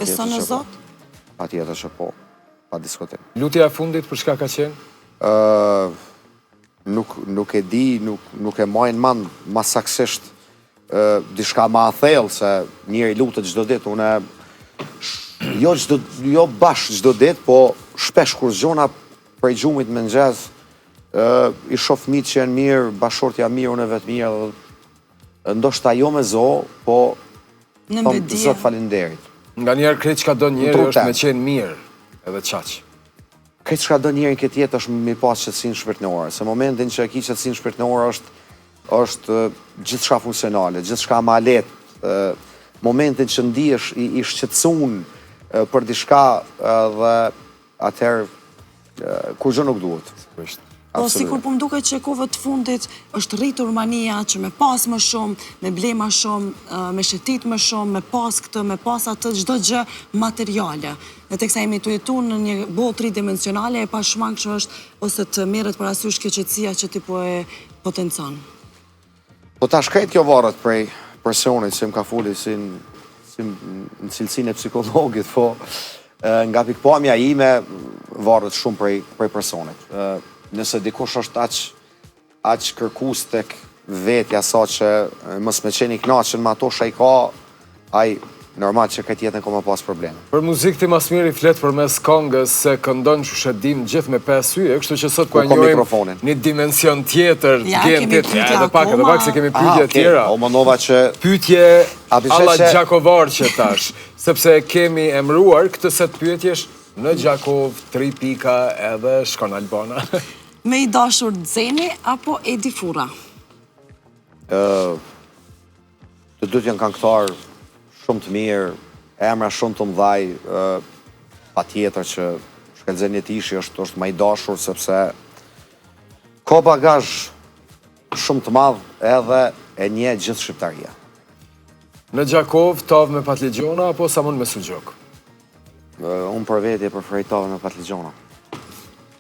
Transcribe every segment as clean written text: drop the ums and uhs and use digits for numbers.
Beson në Zot? Patjetër që po, pa diskutim. Lutja e fundit për çka ka qenë? Nuk e di, nuk e majnë man ma saksisht diçka ma thellë se njëri lutet çdo ditë, jo bashkë çdo ditë, po shpesh kur zgjona prej gjumit me mëngjes, i shoh fëmijët që janë mirë, bashortja mirë, unë vetë mirë, ndoshta jo me zo, po Zot falenderit. Nga njerë krejt që ka do njeri është me qenë mirë, edhe qaq. Krejt që ka do njeri këtë jetë është me pas qëtësinë shpirtërore, se momentin që e ki qëtësinë shpirtërore është gjithçka funksionale, gjithçka ma letë, momentin që ndihesh i shqetësun për diçka dhe atëherë kur gjë nuk duhet. Po, sikur po m'duket që kohëve të fundit është rritur mania që me pas më shumë, me ble më shumë, me shetit më shumë, me pas këtë, me pas atë, çdo gjë materiale. Dhe teksa jemi të jetu në një botë tridimensionale, e pa shmangshme është ose të merret parasysh kjo qetësia që ti po e potencon. Po tash krejt kjo varet prej personit që më ka foli në cilësinë e psikologit, po nga pikpamja ime varet shumë prej personit. Nëse dikush është aq kërkues tek vetja sa që mos me qenë i kënaqur me ato që ai ka, ai normal që këtë jetën ka më pas probleme. Për muzikë ti mas miri flet përmes këngës se këndon që shedim gjithë me 5 yje, kështu që sot ku e njohim një dimension tjetër, edhe pak se kemi pyetje tjera. O mënova që pyetje alla Gjakovar që tash, sepse kemi emëruar këtë set pyetjesh në Gjakov, 3 pika edhe shkon Albana. Me i dashur Xeni apo Edi Furra? Të dytë janë këngëtar shumë të mirë, emra shumë të mëdhaj, patjetër që Shkëlqen Jetishi është më i dashur sepse ka bagazh shumë të madh edhe e njeh gjithë shqiptaria. Në Gjakov, tavë me patligjona apo Samon me sugjok? Unë për veti e preferoj tavën me patligjona.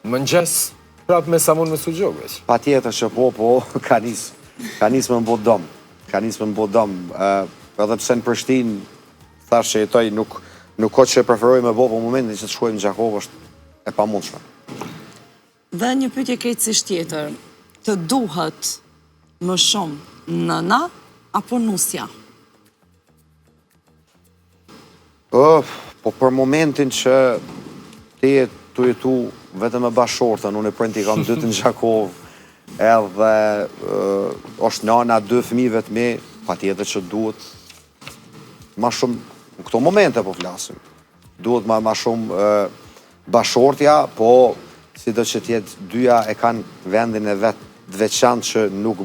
Mëngjes, prap me Samon me sugjok, veç? Patjetër që po, ka nis me m'bo dëm. Edhe pse në Prishtinë, thash që jetoj, nuk ka që e preferoj me bo, po momentin që të shkojmë në Gjakov është e pamundshme. Dhe një pyetje krejtësisht tjetër, të duhet më shumë nëna apo nusja? Po për momentin që ti të jetu vetëm me bashortën, unë e prindi kam 2 në Gjakov, edhe është nana 2 fëmijëve të mi, patjetër që duhet ma shumë, në këto momente po flasim, duhet ma shumë bashortja, po si do që tjetë dyja e kanë vendin e vetë veçantë që nuk